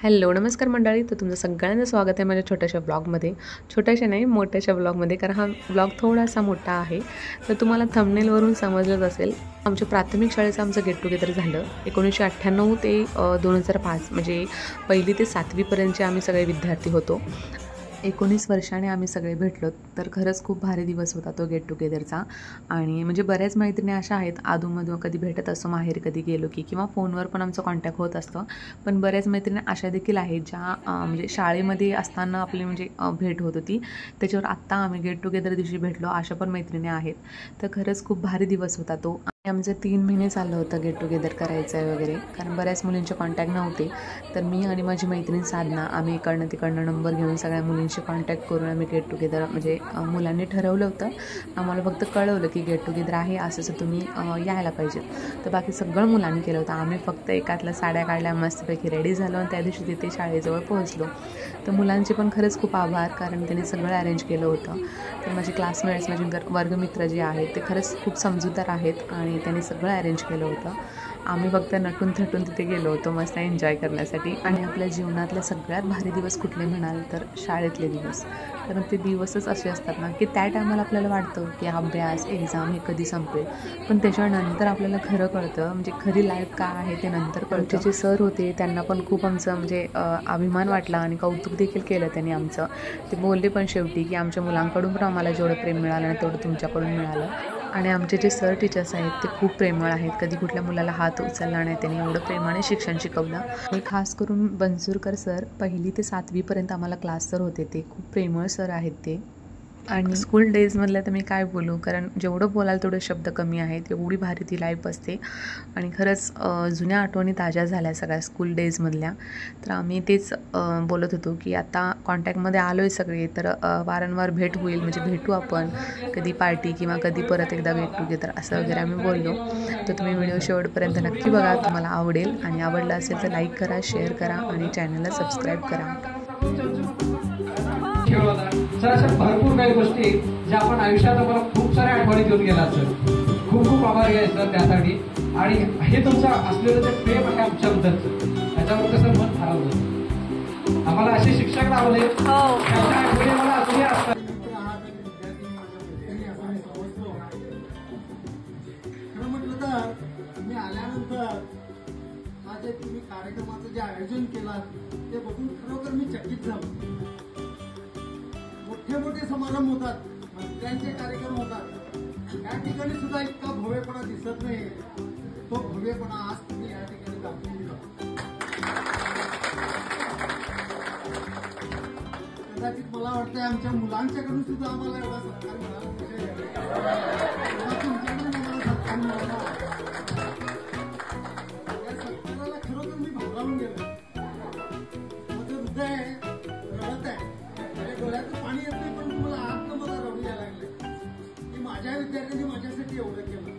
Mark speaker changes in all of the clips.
Speaker 1: Hello नमस्कार मंडळी. तर तुमचं सगळ्यांचं स्वागत आहे माझ्या छोट्याशा ब्लॉगमध्ये. छोट्याशा नाही, मोठ्याशा ब्लॉगमध्ये, कारण हा ब्लॉग थोडासा मोठा आहे. तर तुम्हाला थंबनेलवरून समजलंच असेल, आमच्या प्राथमिक शाळेचं आमचं गेट टुगेदर झालं 1998 ते 2005, म्हणजे 1ली ते 7वीपर्यंतचे आम्ही सगळे विद्यार्थी होतो. 19 वर्षाने आम्ही सगळे भेटलो. तर खरंच खूप भारी दिवस होता तो गेट टुगेदरचा. आणि म्हणजे बऱ्याच मैत्रिणी अशा आहेत, अधूनमधून कधी भेटत असतो, माहेर कधी गेलो की, किंवा फोनवर पण आमचं कॉन्टॅक्ट होत असतं. पण बऱ्याच मैत्रिणी अशा देखील आहेत ज्या म्हणजे शाळेमध्ये असताना आपली म्हणजे भेट होत होती, त्याच्यावर आत्ता आम्ही गेट टुगेदर दिवशी भेटलो, अशा पण मैत्रिणी आहेत. तर खरंच खूप भारी दिवस होता तो. आणि आमचं 3 महिने चाललं होतं गेट टुगेदर करायचं आहे वगैरे, कारण बऱ्याच मुलींचे कॉन्टॅक्ट नव्हते. तर मी आणि माझी मैत्रीण साधना, आम्ही इकडनं तिकडनं नंबर घेऊन सगळ्या मुलींशी कॉन्टॅक्ट करून आम्ही गेट टुगेदर म्हणजे मुलांनी ठरवलं होतं. आम्हाला फक्त कळवलं की गेट टुगेदर आहे, असं तुम्ही यायला पाहिजे. तर बाकी सगळं मुलांनी केलं होतं. आम्ही फक्त एकातल्या साड्या काढल्या, मस्तपैकी रेडी झालो आणि त्या दिवशी तिथे शाळेजवळ पोहोचलो. तर मुलांचे पण खरंच खूप आभार, कारण त्यांनी सगळं अरेंज केलं होतं. तर माझे क्लासमेट्स, माझे वर्गमित्र जे आहेत ते खरंच खूप समजूतदार आहेत आणि त्यांनी सगळं अरेंज केलं होतं. आम्ही फक्त नटून थटून तिथे गेलो होतो मस्त एन्जॉय करण्यासाठी. आणि आपल्या जीवनातले सगळ्यात भारी दिवस कुठले म्हणाल तर शाळेतले दिवस. कारण ते दिवसच असे असतात ना की त्या टायमाला आपल्याला वाटतं की अभ्यास, एक्झाम हे कधी संपेल, पण त्याच्यानंतर आपल्याला खरं कळतं, म्हणजे खरी लाईफ काय आहे ते नंतर कळतं. जे सर होते त्यांना पण खूप आमचं म्हणजे अभिमान वाटला आणि कौतुक देखील केलं त्यांनी आमचं. ते बोलले पण शेवटी की आमच्या मुलांकडून पण आम्हाला जेवढं प्रेम मिळालं आणि तेवढं तुमच्याकडून मिळालं. आणि आमचे जे सर टीचर्स आहेत ते खूप प्रेमळ आहेत. कधी कुठल्या मुलाला हात उचलला नाही, त्यांनी एवढं प्रेमाने शिक्षण शिकवलं. आणि खास करून बनसुरकर सर 1ली ते 7वीपर्यंत आम्हाला क्लास सर होते, ते खूप प्रेमळ सर आहेत ते. आणि स्कूल डेजमधल्या तर मी काय बोलू, कारण जेवढं बोलाल तेवढे शब्द कमी आहेत, एवढी भारी ती लाईफ असते. आणि खरंच जुन्या आठवणी ताज्या झाल्या सगळ्या स्कूल डेजमधल्या. तर आम्ही तेच बोलत होतो की आता कॉन्टॅक्टमध्ये आलो आहे सगळे, तर वारंवार भेट होईल, म्हणजे भेटू आपण कधी पार्टी किंवा कधी परत एकदा गेट टुगेदर असं वगैरे आम्ही बोललो. तर तुम्ही व्हिडिओ शेवटपर्यंत नक्की बघा, तुम्हाला आवडेल. आणि आवडलं असेल तर लाईक करा, शेअर करा आणि चॅनलला सबस्क्राईब करा.
Speaker 2: सर अशा भरपूर काही गोष्टी ज्या आपण आयुष्यात आम्हाला खूप साऱ्या आठवणी घेऊन गेला सर. खूप खूप आभारी आहे सर त्यासाठी. आणि हे तुमचं असलेलं जे प्रेम आहे आमच्याबद्दलचं, त्याच्यावर कसं मन ठरवलं. आम्हाला असे शिक्षक लावले, त्याच्या आठवणी मला अजूनही असतात.
Speaker 3: खरं म्हटलं तर मी आल्यानंतर हा जे तुम्ही कार्यक्रमाचं जे आयोजन केलं ते बघून खरोखर मी चकित झालो. मोठे मोठे समारंभ होतात, मंत्र्यांचे कार्यक्रम होतात, या ठिकाणी सुद्धा इतका भव्यपणा दिसत नाही. तो भव्यपणा आज तुम्ही या ठिकाणी दाखवून दिला. कदाचित मला वाटतंय आमच्या मुलांच्याकडून सुद्धा आम्हाला एवढा सत्कार मिळाला, तुमच्याकडून आम्हाला सत्कार मिळाला. या सत्काराला खरोखर मी भावलावून गेलो. माझं हृदय रडत आहे, डोळ्यातून पाणी येत नाही, पण तुम्हाला आत मला रडू यायला लागले की माझ्या विद्यार्थ्यांनी माझ्यासाठी एवढं केलं.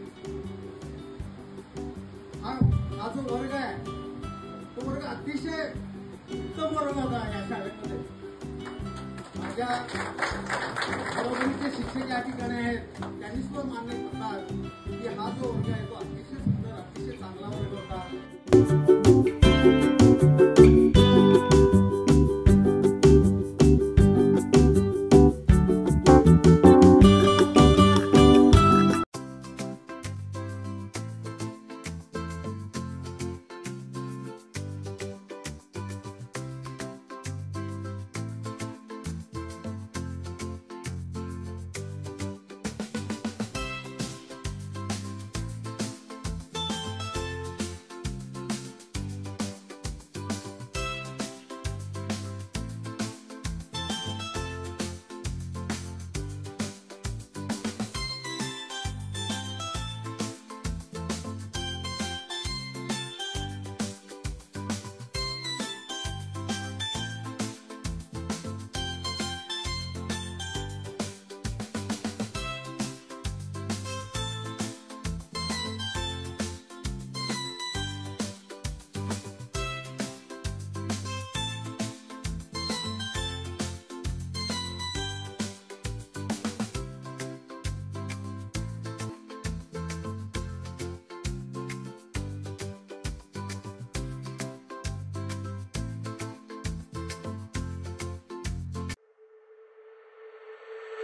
Speaker 3: हा जो वर्ग आहे तो वर्ग अतिशय उत्तम वर्ग होता या शाळेमध्ये. माझ्या बरोबरीचे शिक्षक या ठिकाणी आहेत, त्यांनी सुद्धा मान्य करतात की हा जो वर्ग आहे तो अतिशय सुंदर, अतिशय चांगला वर्ग होता.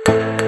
Speaker 3: सर